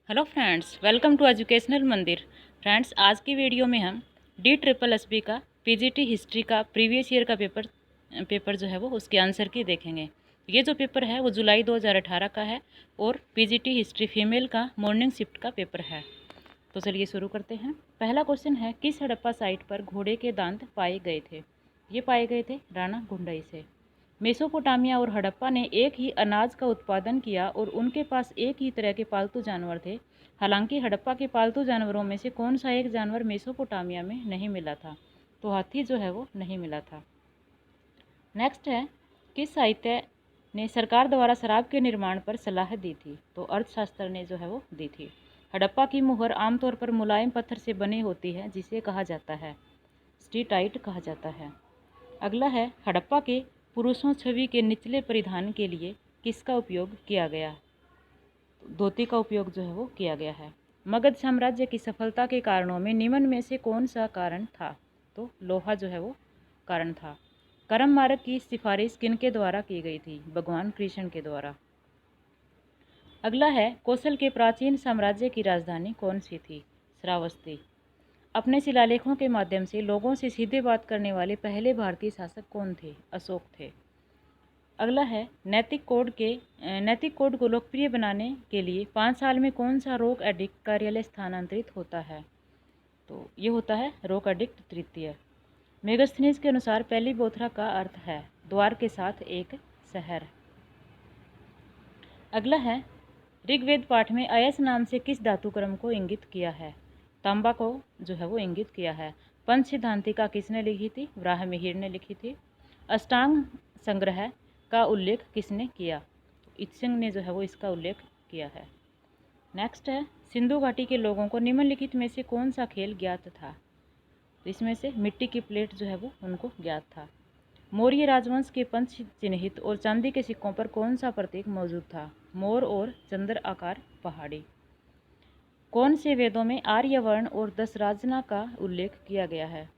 Hello friends, welcome to educational Mandir. Friends, आज की video में हम DSSB का पीजीटी हिस्ट्री का प्रीवियस ईयर का पेपर जो है वो उसके आंसर की देखेंगे। ये जो पेपर है वो जुलाई 2018 का है और पीजीटी हिस्ट्री फीमेल का मॉर्निंग शिफ्ट का पेपर है। तो चलिए शुरू करते हैं। पहला क्वेश्चन है, किस हड़प्पा साइट पर घोड़े के दांत पाए गए थे? ये पाए गए थे राणा गुंडई से। मेसोपोटामिया और हड़प्पा ने एक ही अनाज का उत्पादन किया और उनके पास एक ही तरह के पालतू जानवर थे। हालांकि हड़प्पा के पालतू जानवरों में से कौन सा एक जानवर मेसोपोटामिया में नहीं मिला था? तो हाथी जो है वो नहीं मिला था। नेक्स्ट है, किस साहित्य ने सरकार द्वारा शराब के निर्माण पर सलाह दी थी? तो अर्थशास्त्र ने जो है वो दी थी। हड़प्पा की मुहर आमतौर पर मुलायम पत्थर से बनी होती है जिसे कहा जाता है स्टीटाइट कहा जाता है। अगला है, हड़प्पा के पुरुषों छवि के निचले परिधान के लिए किसका उपयोग किया गया? धोती का उपयोग जो है वो किया गया है। मगध साम्राज्य की सफलता के कारणों में निम्न में से कौन सा कारण था? तो लोहा जो है वो कारण था। करम मार्ग की सिफारिश किनके द्वारा की गई थी? भगवान कृष्ण के द्वारा। अगला है, कौशल के प्राचीन साम्राज्य की राजधानी कौन सी थी? श्रावस्ती। अपने शिलालेखों के माध्यम से लोगों से सीधे बात करने वाले पहले भारतीय शासक कौन थे? अशोक थे। अगला है, नैतिक कोड को लोकप्रिय बनाने के लिए 5 साल में कौन सा रोक एडिक्ट कार्यालय स्थानांतरित होता है? तो ये होता है रोक एडिक्ट तृतीय। मेगास्थनीज के अनुसार पहली बोथरा का अर्थ है द्वार के साथ एक शहर। अगला है, ऋग्वेद पाठ में अयस नाम से किस धातु क्रम को इंगित किया है? तांबा को जो है वो इंगित किया है। पंच सिद्धांतिका किसने लिखी थी? वराहमिहिर ने लिखी थी। अष्टांग संग्रह का उल्लेख किसने किया? इत्सिंग ने जो है वो इसका उल्लेख किया है। नेक्स्ट है, सिंधु घाटी के लोगों को निम्नलिखित में से कौन सा खेल ज्ञात था? इसमें से मिट्टी की प्लेट जो है वो उनको ज्ञात था। मौर्य राजवंश के पंच चिन्हित और चांदी के सिक्कों पर कौन सा प्रतीक मौजूद था? मोर और चंद्र आकार पहाड़ी। कौन से वेदों में आर्यवर्ण और दशराजना का उल्लेख किया गया है?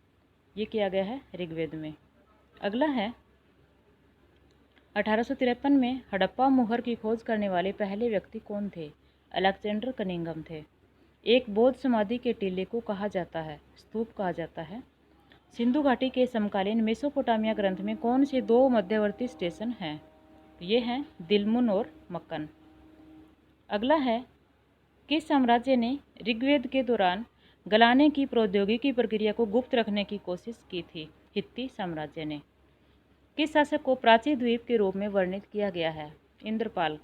ये किया गया है ऋग्वेद में। अगला है, 1853 में हड़प्पा मुहर की खोज करने वाले पहले व्यक्ति कौन थे? अलेक्जेंडर कनिंघम थे। एक बौद्ध समाधि के टीले को कहा जाता है स्तूप कहा जाता है। सिंधु घाटी के समकालीन मेसोपोटामिया ग्रंथ में कौन से दो मध्यवर्ती स्टेशन हैं? ये हैं दिलमुन और मक्कन। अगला है, किस साम्राज्य ने ऋग्वेद के दौरान गलाने की प्रौद्योगिकी प्रक्रिया को गुप्त रखने की कोशिश की थी? हित्ती साम्राज्य ने। किस शासक को प्राची द्वीप के रूप में वर्णित किया गया है? इंद्रपाल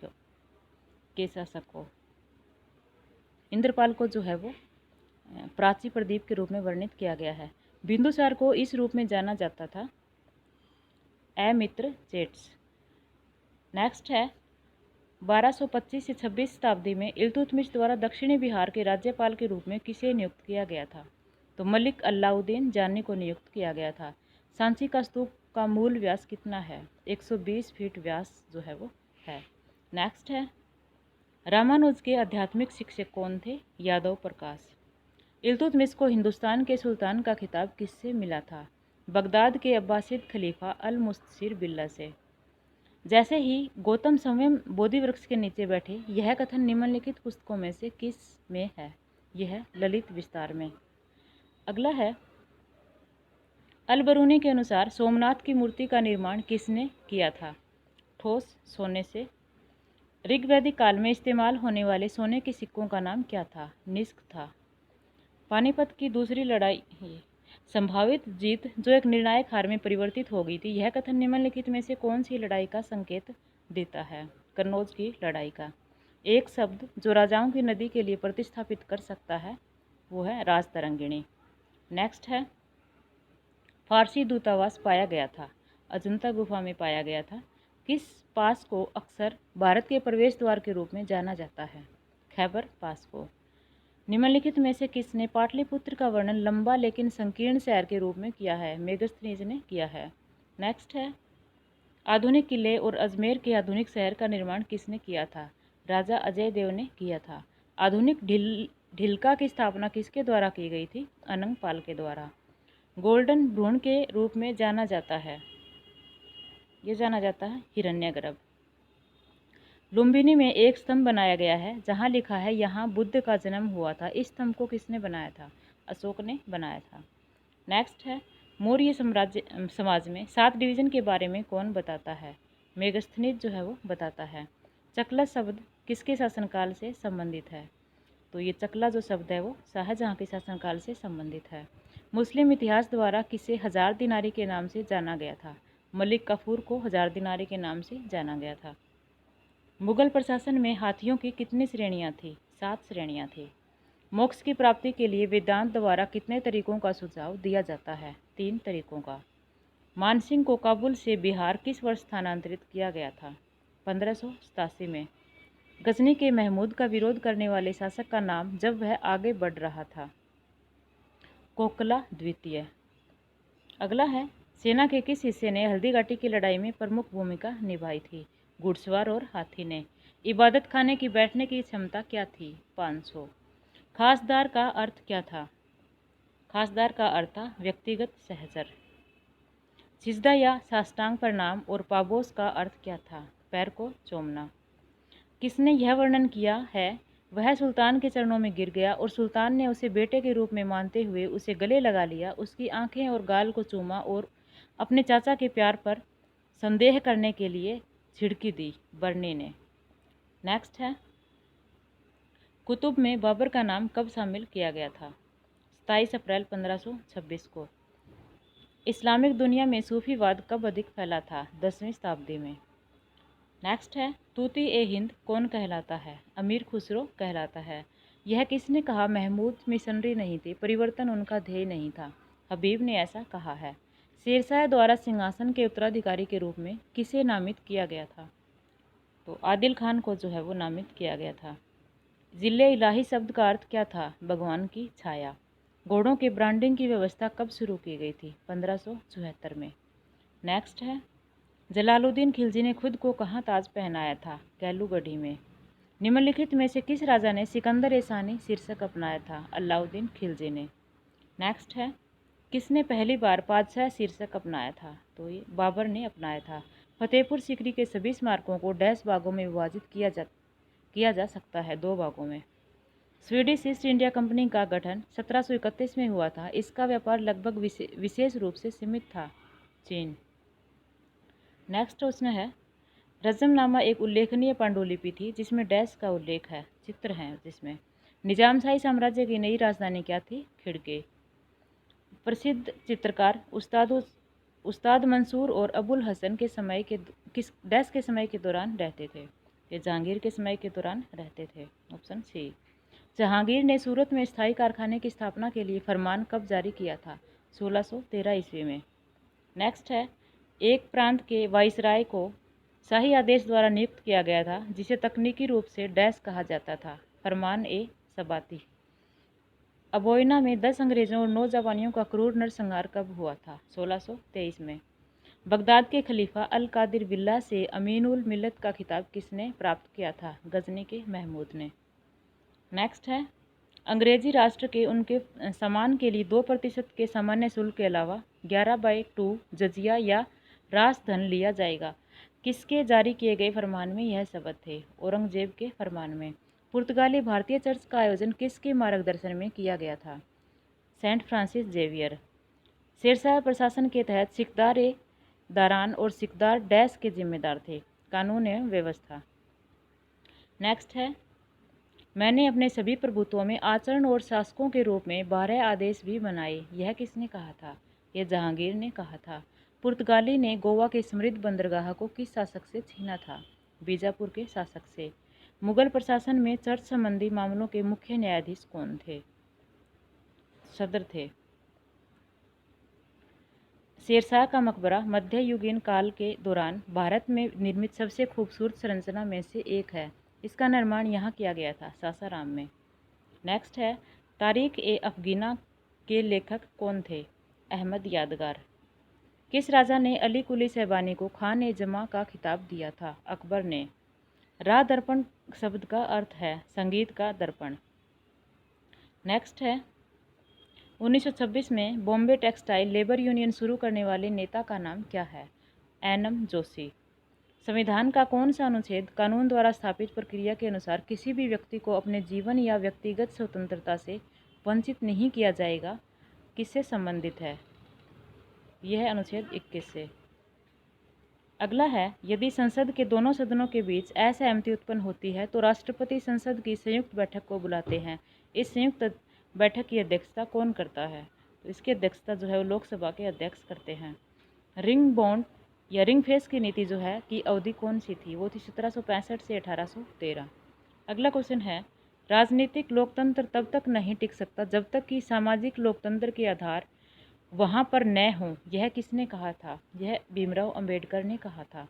के शासक को। इंद्रपाल को जो है वो प्राची प्रदीप के रूप में वर्णित किया गया है। बिंदुसार को इस रूप में जाना जाता था मित्र जेट्स। नेक्स्ट है, 1225 से 26 शताब्दी में इल्तुतमिश द्वारा दक्षिणी बिहार के राज्यपाल के रूप में किसे नियुक्त किया गया था? तो मलिक अलाउद्दीन जानी को नियुक्त किया गया था। सांची का स्तूप का मूल व्यास कितना है? 120 फीट व्यास जो है वो है। नेक्स्ट है, रामानुज के आध्यात्मिक शिक्षक कौन थे? यादव प्रकाश। इल्तुतमिश को हिंदुस्तान के सुल्तान का खिताब किससे मिला था? बगदाद के अब्बासिद खलीफा अल मुस्तिर बिल्ला से। जैसे ही गौतम स्वयं बोधि वृक्ष के नीचे बैठे, यह कथन निम्नलिखित पुस्तकों में से किस में है? यह है ललित विस्तार में। अगला है, अल-बरूनी के अनुसार सोमनाथ की मूर्ति का निर्माण किसने किया था? ठोस सोने से। ऋग्वैदिक काल में इस्तेमाल होने वाले सोने के सिक्कों का नाम क्या था? निष्क था। पानीपत की दूसरी लड़ाई संभावित जीत जो एक निर्णायक हार में परिवर्तित हो गई थी, यह कथन निम्नलिखित में से कौन सी लड़ाई का संकेत देता है? कन्नौज की लड़ाई का। एक शब्द जो राजाओं की नदी के लिए प्रतिस्थापित कर सकता है वो है राजतरंगिणी। नेक्स्ट है, फारसी दूतावास पाया गया था, अजंता गुफा में पाया गया था। किस पास को अक्सर भारत के प्रवेश द्वार के रूप में जाना जाता है? खैबर पास को। निम्नलिखित में से किसने पाटलिपुत्र का वर्णन लंबा लेकिन संकीर्ण शहर के रूप में किया है? मेगस्थनीज ने किया है। नेक्स्ट है, आधुनिक किले और अजमेर के आधुनिक शहर का निर्माण किसने किया था? राजा अजय देव ने किया था। आधुनिक ढिलका की स्थापना किसके द्वारा की गई थी? अनंग पाल के द्वारा। गोल्डन भ्रूण के रूप में जाना जाता है, ये जाना जाता है हिरण्यगर्भ। लुम्बिनी में एक स्तंभ बनाया गया है जहाँ लिखा है यहाँ बुद्ध का जन्म हुआ था। इस स्तंभ को किसने बनाया था? अशोक ने बनाया था। नेक्स्ट है, मौर्य साम्राज्य समाज में 7 डिवीजन के बारे में कौन बताता है? मेगस्थनीज जो है वो बताता है। चकला शब्द किसके शासनकाल से संबंधित है? तो ये चकला जो शब्द है वो शाहजहाँ के शासनकाल से संबंधित है। मुस्लिम इतिहास द्वारा किसे हजार दिनारी के नाम से जाना गया था? मलिक काफूर को हजार दिनारी के नाम से जाना गया था। मुगल प्रशासन में हाथियों की कितनी श्रेणियां थी? 7 श्रेणियां थी। मोक्ष की प्राप्ति के लिए वेदांत द्वारा कितने तरीकों का सुझाव दिया जाता है? 3 तरीकों का। मानसिंह को काबुल से बिहार किस वर्ष स्थानांतरित किया गया था? 1587 में। गजनी के महमूद का विरोध करने वाले शासक का नाम जब वह आगे बढ़ रहा था? कोकला द्वितीय। अगला है, सेना के किस हिस्से ने हल्दी घाटी की लड़ाई में प्रमुख भूमिका निभाई थी? घुड़सवार और हाथी ने। इबादत खाने की बैठने की क्षमता क्या थी? 500। खासदार का अर्थ क्या था? खासदार का अर्थ था व्यक्तिगत सहचर। सिजदा या साष्टांग प्रणाम और पाबोस का अर्थ क्या था? पैर को चूमना। किसने यह वर्णन किया है? वह सुल्तान के चरणों में गिर गया और सुल्तान ने उसे बेटे के रूप में मानते हुए उसे गले लगा लिया, उसकी आंखें और गाल को चूमा और अपने चाचा के प्यार पर संदेह करने के लिए झिड़की दी, बर्नी ने। नेक्स्ट है, कुतुब में बाबर का नाम कब शामिल किया गया था? 27 अप्रैल 1526 को। इस्लामिक दुनिया में सूफीवाद कब अधिक फैला था? 10वीं शताब्दी में। नेक्स्ट है, तूती ए हिंद कौन कहलाता है? अमीर खुसरो कहलाता है। यह किसने कहा? महमूद मिशनरी नहीं थे, परिवर्तन उनका ध्येय नहीं था। हबीब ने ऐसा कहा है। शेरशाह द्वारा सिंहासन के उत्तराधिकारी के रूप में किसे नामित किया गया था? तो आदिल खान को जो है वो नामित किया गया था। जिले इलाही शब्द का अर्थ क्या था? भगवान की छाया। घोड़ों के ब्रांडिंग की व्यवस्था कब शुरू की गई थी? 1574 में। नेक्स्ट है, जलालुद्दीन खिलजी ने खुद को कहाँ ताज पहनाया था? कैलूगढ़ी में। निम्नलिखित में से किस राजा ने सिकंदर ए सानी शीर्षक अपनाया था? अलाउद्दीन खिलजी ने। नेक्स्ट है, किसने पहली बार पातशाह शीर्षक अपनाया था? तो ये बाबर ने अपनाया था। फतेहपुर सीकरी के सभी स्मारकों को डैश भागों में विभाजित किया जा सकता है? 2 भागों में। स्वीडिश ईस्ट इंडिया कंपनी का गठन 1731 में हुआ था। इसका व्यापार लगभग विशेष रूप से सीमित था। चीन। नेक्स्ट प्रश्न है, रजमनामा एक उल्लेखनीय पांडुलिपि थी जिसमें डैश का उल्लेख है, चित्र हैं जिसमें। निजामशाही साम्राज्य की नई राजधानी क्या थी? खिड़के। प्रसिद्ध चित्रकार उस्ताद मंसूर और अबुल हसन के समय के किस डैश के समय के दौरान रहते थे? ये जहांगीर के समय के दौरान रहते थे। Option C. जहांगीर ने सूरत में स्थायी कारखाने की स्थापना के लिए फरमान कब जारी किया था? 1613 ईस्वी में। नेक्स्ट है, एक प्रांत के वाइसराय को शाही आदेश द्वारा नियुक्त किया गया था जिसे तकनीकी रूप से डैश कहा जाता था? फरमान ए सबाती। अबोइना में 10 अंग्रेजों और 9 जापानियों का क्रूर नरसंहार कब हुआ था? 1623 में। बगदाद के खलीफा अल कादिर बिल्ला से अमीनुल मिल्लत का खिताब किसने प्राप्त किया था? गजनी के महमूद ने। नेक्स्ट है, अंग्रेजी राष्ट्र के उनके सामान के लिए 2% के सामान्य शुल्क के अलावा 11/2 जजिया या राजधन लिया जाएगा। किसके जारी किए गए फरमान में यह शब्द थे? औरंगजेब के फरमान में। पुर्तगाली भारतीय चर्च का आयोजन किसके मार्गदर्शन में किया गया था? Saint Francis Xavier. शेरशाह प्रशासन के तहत सिकदार ए दारान और सिकदार डैश के जिम्मेदार थे? कानून एवं व्यवस्था। नेक्स्ट है, मैंने अपने सभी प्रभुत्वों में आचरण और शासकों के रूप में 12 आदेश भी बनाए। यह किसने कहा था? यह जहांगीर ने कहा था। पुर्तगाली ने गोवा के समृद्ध बंदरगाह को किस शासक से छीना था? बीजापुर के शासक से। मुगल प्रशासन में चर्च संबंधी मामलों के मुख्य न्यायाधीश कौन थे? सदर थे। शेरशाह का मकबरा मध्ययुगीन काल के दौरान भारत में निर्मित सबसे खूबसूरत संरचना में से एक है। इसका निर्माण यहाँ किया गया था, सासाराम में। नेक्स्ट है, तारीख ए अफगीना के लेखक कौन थे? अहमद यादगार। किस राजा ने अली कुली सहबानी को खान ए जमा का खिताब दिया था? अकबर ने। राह दर्पण शब्द का अर्थ है संगीत का दर्पण। नेक्स्ट है, 1926 में बॉम्बे टेक्सटाइल लेबर यूनियन शुरू करने वाले नेता का नाम क्या है? एनएम जोशी। संविधान का कौन सा अनुच्छेद कानून द्वारा स्थापित प्रक्रिया के अनुसार किसी भी व्यक्ति को अपने जीवन या व्यक्तिगत स्वतंत्रता से वंचित नहीं किया जाएगा, किससे संबंधित है? यह है अनुच्छेद 21 से। अगला है, यदि संसद के दोनों सदनों के बीच असहमति उत्पन्न होती है तो राष्ट्रपति संसद की संयुक्त बैठक को बुलाते हैं। इस संयुक्त बैठक की अध्यक्षता कौन करता है? तो इसकी अध्यक्षता जो है वो लोकसभा के अध्यक्ष करते हैं। रिंग बॉन्ड या रिंग फेंस की नीति जो है की अवधि कौन सी थी? वो थी 1765 से 1813। अगला क्वेश्चन है, राजनीतिक लोकतंत्र तब तक नहीं टिक सकता जब तक कि सामाजिक लोकतंत्र के आधार वहाँ पर न हो। यह किसने कहा था? यह भीमराव अंबेडकर ने कहा था।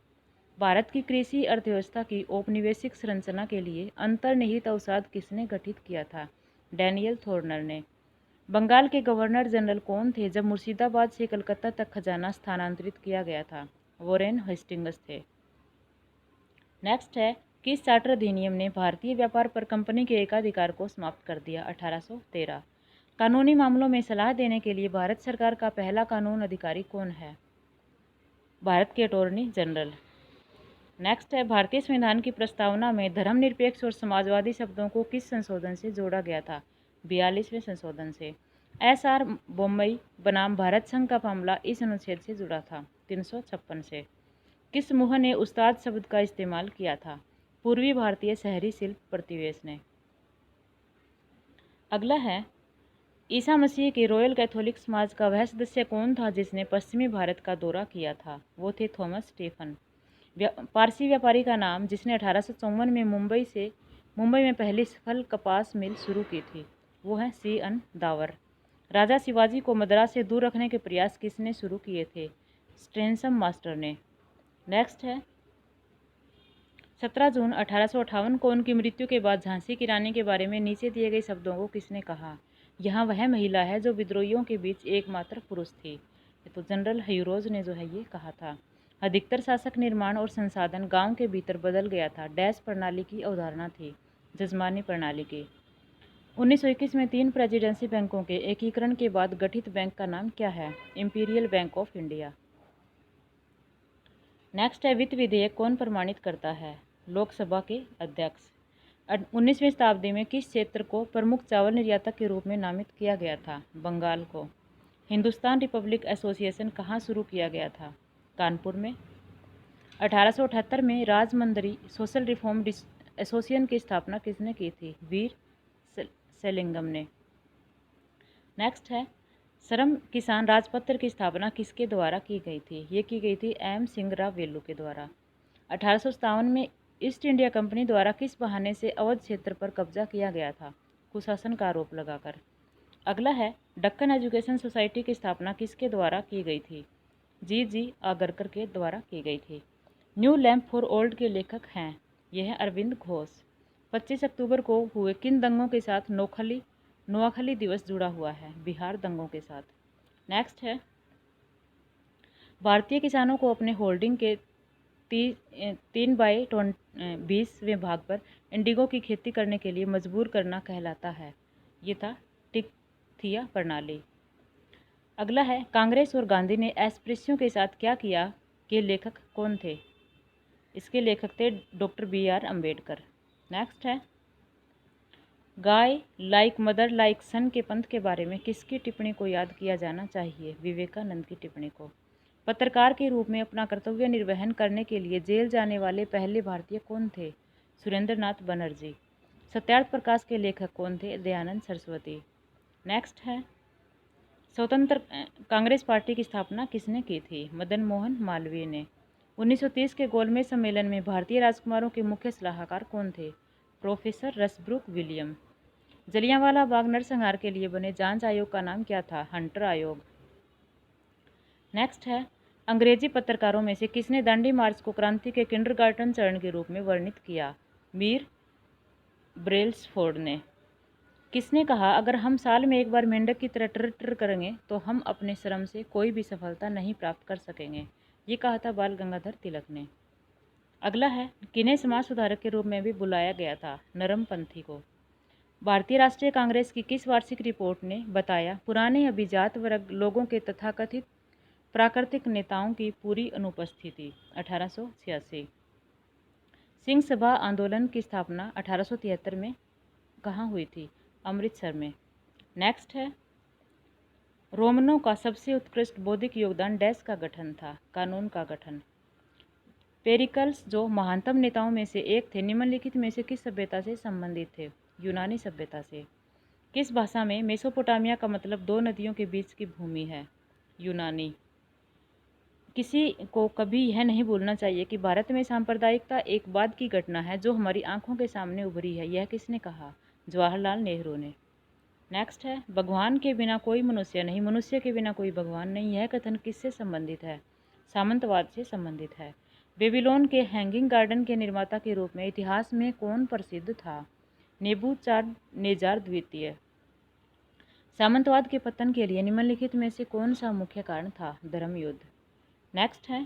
भारत की कृषि अर्थव्यवस्था की औपनिवेशिक संरचना के लिए अंतर्निहित अवसाद किसने गठित किया था? डैनियल थॉर्नर ने। बंगाल के गवर्नर जनरल कौन थे जब मुर्शिदाबाद से कलकत्ता तक खजाना स्थानांतरित किया गया था? वॉरेन हेस्टिंग्स थे। नेक्स्ट है, किस चार्टर अधिनियम ने भारतीय व्यापार पर कंपनी के एकाधिकार को समाप्त कर दिया? 1813। कानूनी मामलों में सलाह देने के लिए भारत सरकार का पहला कानून अधिकारी कौन है? भारत के अटॉर्नी जनरल। नेक्स्ट है, भारतीय संविधान की प्रस्तावना में धर्मनिरपेक्ष और समाजवादी शब्दों को किस संशोधन से जोड़ा गया था? 42वें संशोधन से। SR बोम्मई बनाम भारत संघ का मामला इस अनुच्छेद से जुड़ा था 356 से। किस समूह ने उस्ताद शब्द का इस्तेमाल किया था? पूर्वी भारतीय शहरी शिल्प प्रतिवेश ने। अगला है, ईसा मसीह के रॉयल कैथोलिक समाज का वह सदस्य कौन था जिसने पश्चिमी भारत का दौरा किया था? वो थे थॉमस स्टीफन। पारसी व्यापारी का नाम जिसने 1854 में मुंबई में पहली सफल कपास मिल शुरू की थी, वो है CN दावर। राजा शिवाजी को मद्रास से दूर रखने के प्रयास किसने शुरू किए थे? स्ट्रेनसम मास्टर ने। नेक्स्ट है, 17 जून 1858 को उनकी मृत्यु के बाद झांसी की रानी के बारे में नीचे दिए गए शब्दों को किसने कहा? यहाँ वह महिला है जो विद्रोहियों के बीच एकमात्र पुरुष थी। तो जनरल ह्यूरोज ने जो है ये कहा था। अधिकतर शासक निर्माण और संसाधन गांव के भीतर बदल गया था। डैश प्रणाली की अवधारणा थी? जजमानी प्रणाली की। 1921 में 3 प्रेसिडेंसी बैंकों के एकीकरण के बाद गठित बैंक का नाम क्या है? Imperial bank of India. Next है, वित्त विधेयक कौन प्रमाणित करता है? लोकसभा के अध्यक्ष। 19वीं शताब्दी में किस क्षेत्र को प्रमुख चावल निर्यातक के रूप में नामित किया गया था? बंगाल को। हिंदुस्तान रिपब्लिक एसोसिएशन कहाँ शुरू किया गया था? कानपुर में। 1878 में राजमंदरी सोशल रिफॉर्म एसोसिएशन की स्थापना किसने की थी? वीर सेलिंगम ने। नेक्स्ट है, श्रम किसान राजपत्र की स्थापना किसके द्वारा की गई थी? ये की गई थी M सिंगराव वेलू के द्वारा। 1857 में ईस्ट इंडिया कंपनी द्वारा किस बहाने से अवध क्षेत्र पर कब्जा किया गया था? कुशासन का आरोप लगाकर। अगला है, दक्कन एजुकेशन सोसाइटी की स्थापना किसके द्वारा की गई थी? G आगरकर के द्वारा की गई थी। न्यू लैम्प फॉर ओल्ड के लेखक हैं? यह है अरविंद घोष। 25 अक्टूबर को हुए किन दंगों के साथ नोआखली दिवस जुड़ा हुआ है? बिहार दंगों के साथ। नेक्स्ट है, भारतीय किसानों को अपने होल्डिंग के 3/20वें भाग पर इंडिगो की खेती करने के लिए मजबूर करना कहलाता है? ये था टिकथिया प्रणाली। अगला है, कांग्रेस और गांधी ने एस्प्रेसियों के साथ क्या किया के लेखक कौन थे? इसके लेखक थे डॉक्टर BR अम्बेडकर। नेक्स्ट है, गाय लाइक मदर लाइक सन के पंथ के बारे में किसकी टिप्पणी को याद किया जाना चाहिए? विवेकानंद की टिप्पणी को। पत्रकार के रूप में अपना कर्तव्य निर्वहन करने के लिए जेल जाने वाले पहले भारतीय कौन थे? सुरेंद्रनाथ बनर्जी। सत्यार्थ प्रकाश के लेखक कौन थे? दयानंद सरस्वती। नेक्स्ट है, स्वतंत्र कांग्रेस पार्टी की स्थापना किसने की थी? मदन मोहन मालवीय ने। 1930 के गोलमेज सम्मेलन में भारतीय राजकुमारों के मुख्य सलाहकार कौन थे? Professor Rushbrook William. Jallianwala Bagh नरसंहार के लिए बने जांच आयोग का नाम क्या था? हंटर आयोग। नेक्स्ट है, अंग्रेजी पत्रकारों में से किसने दांडी मार्च को क्रांति के किंडरगार्टन चरण के रूप में वर्णित किया? मीर ब्रेल्सफोर्ड ने। किसने कहा, अगर हम साल में एक बार मेंढक की तरह टर टर करेंगे तो हम अपने श्रम से कोई भी सफलता नहीं प्राप्त कर सकेंगे? ये कहा था बाल गंगाधर तिलक ने। अगला है, किन्हें समाज सुधारक के रूप में भी बुलाया गया था? नरमपंथी को। भारतीय राष्ट्रीय कांग्रेस की किस वार्षिक रिपोर्ट ने बताया पुराने अभिजात वर्ग लोगों के तथाकथित प्राकृतिक नेताओं की पूरी अनुपस्थिति? 1886। सिंह सभा आंदोलन की स्थापना 1873 में कहाँ हुई थी? अमृतसर में। नेक्स्ट है, रोमनों का सबसे उत्कृष्ट बौद्धिक योगदान डैश का गठन था? कानून का गठन। पेरिकल्स जो महानतम नेताओं में से एक थे, निम्नलिखित में से किस सभ्यता से संबंधित थे? यूनानी सभ्यता से। किस भाषा में मेसोपोटामिया का मतलब दो नदियों के बीच की भूमि है? यूनानी। किसी को कभी यह नहीं भूलना चाहिए कि भारत में सांप्रदायिकता एक बाद की घटना है जो हमारी आंखों के सामने उभरी है। यह किसने कहा? जवाहरलाल नेहरू ने। नेक्स्ट है, भगवान के बिना कोई मनुष्य नहीं, मनुष्य के बिना कोई भगवान नहीं। यह कथन किससे संबंधित है? सामंतवाद से संबंधित है। बेबीलोन के हैंगिंग गार्डन के निर्माता के रूप में इतिहास में कौन प्रसिद्ध था? नेबूचाडनेजार द्वितीय। सामंतवाद के पतन के लिए निम्नलिखित में से कौन सा मुख्य कारण था? धर्म युद्ध। नेक्स्ट है,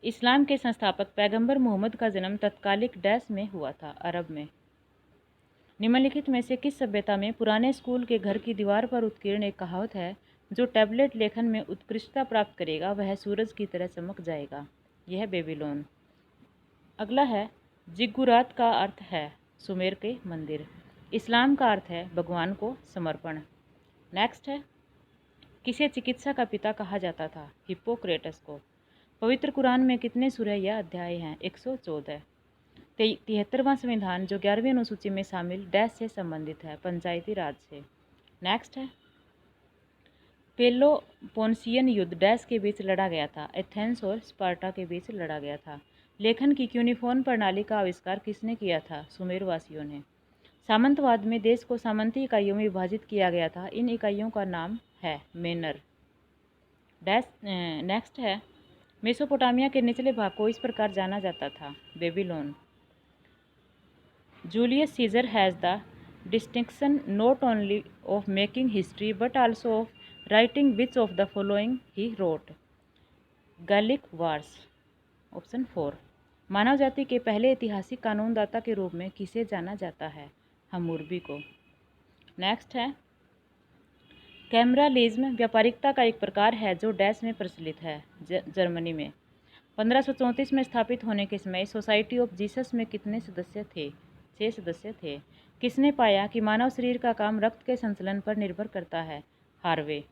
इस्लाम के संस्थापक पैगंबर मोहम्मद का जन्म तत्कालिक डैश में हुआ था? अरब में। निम्नलिखित में से किस सभ्यता में पुराने स्कूल के घर की दीवार पर उत्कीर्ण एक कहावत है, जो टैबलेट लेखन में उत्कृष्टता प्राप्त करेगा वह सूरज की तरह चमक जाएगा? यह बेबीलोन। अगला है, जिग्गुरात का अर्थ है सुमेर के मंदिर। इस्लाम का अर्थ है भगवान को समर्पण। नेक्स्ट है, किसे चिकित्सा का पिता कहा जाता था? हिप्पोक्रेटस को। पवित्र कुरान में कितने सूरह या अध्याय हैं? 114। 73वां संविधान जो 11वीं अनुसूची में शामिल डैश से संबंधित है? पंचायती राज से। नेक्स्ट है, पेलोपोनेशियन युद्ध डैश के बीच लड़ा गया था? एथेंस और स्पार्टा के बीच लड़ा गया था। लेखन की क्यूनिफॉर्म प्रणाली का आविष्कार किसने किया था? सुमेरवासियों ने। सामंतवाद में देश को सामंती इकाइयों में विभाजित किया गया था। इन इकाइयों का नाम है मेनर। नेक्स्ट है, मेसोपोटामिया के निचले भाग को इस प्रकार जाना जाता था? Babylon. Julius Caesar has the distinction not only of making history but also of writing which of the following he wrote? Gallic wars. Option 4। मानव जाति के पहले ऐतिहासिक कानूनदाता के रूप में किसे जाना जाता है? हम्मुरबी को। नेक्स्ट है, कैमरालिज्म व्यापारिकता का एक प्रकार है जो डैश में प्रचलित है? जर्मनी में। 1534 में स्थापित होने के समय सोसाइटी ऑफ जीसस में कितने सदस्य थे? 6 सदस्य थे। किसने पाया कि मानव शरीर का काम रक्त के संचलन पर निर्भर करता है? हार्वे।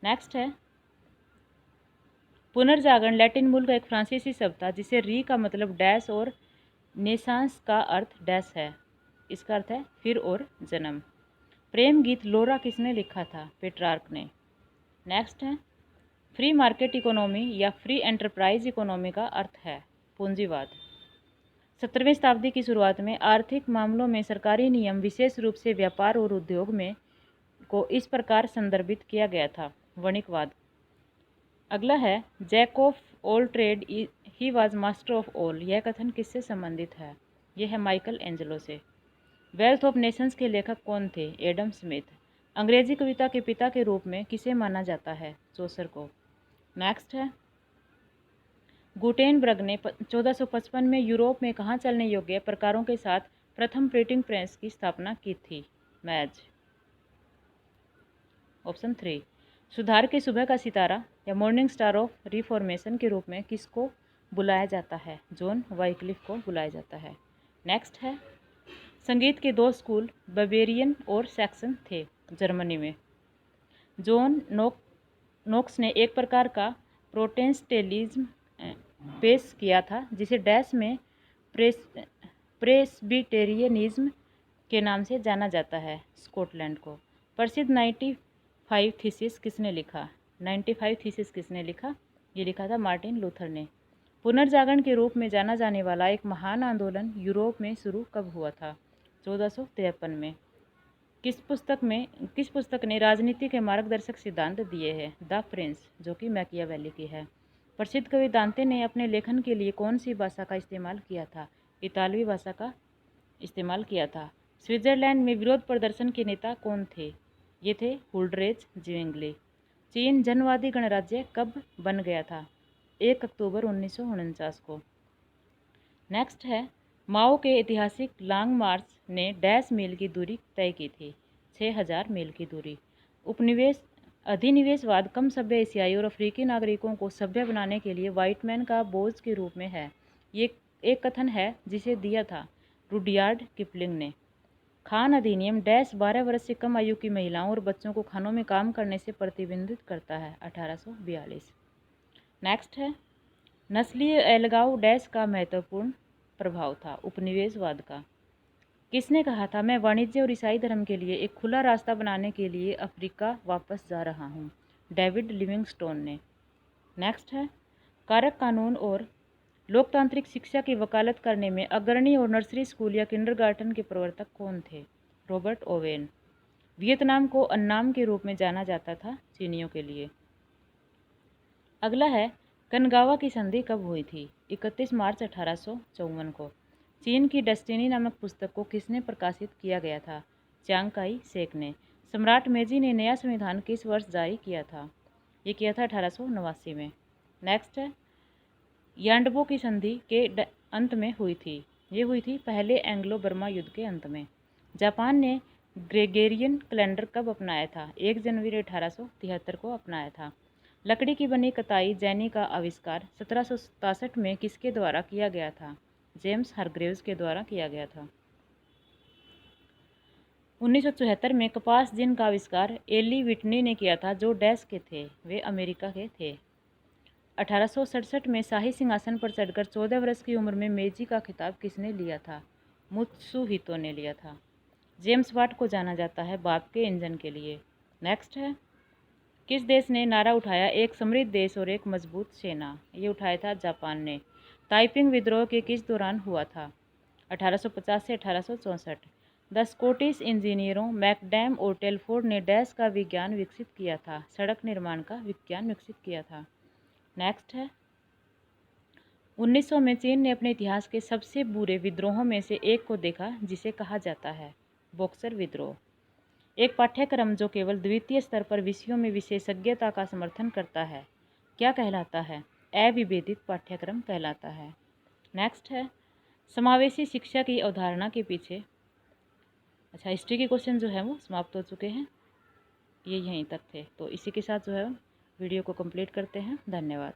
नेक्स्ट है, पुनर्जागरण लैटिन मूल का एक फ्रांसीसी शब्द था जिसे री का मतलब डैश और नेसांस का अर्थ डैश है। इसका अर्थ है फिर और जन्म। प्रेम गीत लोरा किसने लिखा था? पेट्रार्क ने। नेक्स्ट है, फ्री मार्केट इकोनॉमी या फ्री एंटरप्राइज इकोनॉमी का अर्थ है पूंजीवाद। 17वीं शताब्दी की शुरुआत में आर्थिक मामलों में सरकारी नियम विशेष रूप से व्यापार और उद्योग में को इस प्रकार संदर्भित किया गया था? वणिकवाद। अगला है, jack of all trade he was master of all. यह कथन किससे संबंधित है? यह है माइकल एंजेलो से। वेल्थ ऑफ नेशंस के लेखक कौन थे? Adam Smith. अंग्रेजी कविता के पिता के रूप में किसे माना जाता है? चौसर को। नेक्स्ट है, गुटेनबर्ग ने 1455 में यूरोप में कहाँ चलने योग्य प्रकारों के साथ प्रथम प्रिंटिंग प्रेस की स्थापना की थी? मैज। ऑप्शन 3। सुधार के सुबह का सितारा या मॉर्निंग स्टार ऑफ रिफॉर्मेशन के रूप में किसको बुलाया जाता है? जॉन वाइक्लिफ को बुलाया जाता है। नेक्स्ट है, संगीत के दो स्कूल बवेरियन और सैक्सन थे जर्मनी में। जॉन नोक्स ने एक प्रकार का प्रोटेस्टेंटिज्म पेश किया था जिसे डैश में प्रेस्बिटेरियनिज्म के नाम से जाना जाता है, स्कॉटलैंड को। प्रसिद्ध 95 थीसिस किसने लिखा? 95 थीसिस किसने लिखा? ये लिखा था मार्टिन लूथर ने। पुनर्जागरण के रूप में जाना जाने वाला एक महान आंदोलन यूरोप में शुरू कब हुआ था? 1453 में। किस पुस्तक ने राजनीति के मार्गदर्शक सिद्धांत दिए हैं? द प्रिंस, जो कि मैकियावेली की है। प्रसिद्ध कवि दांते ने अपने लेखन के लिए कौन सी भाषा का इस्तेमाल किया था? इतालवी भाषा का इस्तेमाल किया था। स्विट्जरलैंड में विरोध प्रदर्शन के नेता कौन थे? ये थे हुल्ड्रेज ज्विंगली। चीन जनवादी गणराज्य कब बन गया था? 1 अक्टूबर 1949 को। नेक्स्ट है, माओ के ऐतिहासिक लॉन्ग मार्च ने डैश मील की दूरी तय की थी? 6000 मील की दूरी। अधिनिवेशवाद कम सभ्य एशियाई और अफ्रीकी नागरिकों को सभ्य बनाने के लिए व्हाइट मैन का बोझ के रूप में है। ये एक कथन है जिसे दिया था रुडयार्ड किपलिंग ने। खान अधिनियम डैश 12 वर्ष से कम आयु की महिलाओं और बच्चों को खानों में काम करने से प्रतिबंधित करता है 1842। नेक्स्ट है नस्लीय अलगाव डैश का महत्वपूर्ण प्रभाव था उपनिवेशवाद का। किसने कहा था मैं वाणिज्य और ईसाई धर्म के लिए एक खुला रास्ता बनाने के लिए अफ्रीका वापस जा रहा हूँ, डेविड लिविंगस्टोन ने। नेक्स्ट है कारक कानून और लोकतांत्रिक शिक्षा की वकालत करने में अग्रणी और नर्सरी स्कूल या किंडरगार्टन के प्रवर्तक कौन थे, रॉबर्ट ओवेन। वियतनाम को अन्नाम के रूप में जाना जाता था चीनियों के लिए। अगला है कनगावा की संधि कब हुई थी, 31 मार्च 1854 को। चीन की डेस्टिनी नामक पुस्तक को किसने प्रकाशित किया गया था, चांग काई शेक ने। सम्राट मेजी ने नया संविधान किस वर्ष जारी किया था, ये किया था 1889 में। नेक्स्ट है यांडबो की संधि के अंत में हुई थी, ये हुई थी पहले एंग्लो बर्मा युद्ध के अंत में। जापान ने ग्रेगोरियन कैलेंडर कब अपनाया था, 1 जनवरी 1873 को अपनाया था। लकड़ी की बनी कताई जैनी का आविष्कार 1767 में किसके द्वारा किया गया था, जेम्स हारग्रीव्स के द्वारा किया गया था। 1974 में कपास जिन का आविष्कार एली विटनी ने किया था, जो डैश के थे, वे अमेरिका के थे। 1867 में शाही सिंहासन पर चढ़कर 14 वर्ष की उम्र में मेजी का खिताब किसने लिया था, मुत्सुहितो ने लिया था। जेम्स वाट को जाना जाता है बाप के इंजन के लिए। नेक्स्ट है किस देश ने नारा उठाया एक समृद्ध देश और एक मजबूत सेना, ये उठाया था जापान ने। ताइपिंग विद्रोह के किस दौरान हुआ था, 1850 से 1864। द स्कॉटिश इंजीनियरों मैकडैम और टेलफोर्ड ने डैश का विज्ञान विकसित किया था, सड़क निर्माण का विज्ञान विकसित किया था। नेक्स्ट है 1900 में चीन ने अपने इतिहास के सबसे बुरे विद्रोहों में से एक को देखा जिसे कहा जाता है बॉक्सर विद्रोह। एक पाठ्यक्रम जो केवल द्वितीय स्तर पर विषयों में विशेषज्ञता का समर्थन करता है क्या कहलाता है, अविभेदित पाठ्यक्रम कहलाता है। नेक्स्ट है समावेशी शिक्षा की अवधारणा के पीछे। अच्छा हिस्ट्री के क्वेश्चन जो है वो समाप्त हो चुके हैं, ये यहीं तक थे। तो इसी के साथ जो है वीडियो को कंप्लीट करते हैं। धन्यवाद।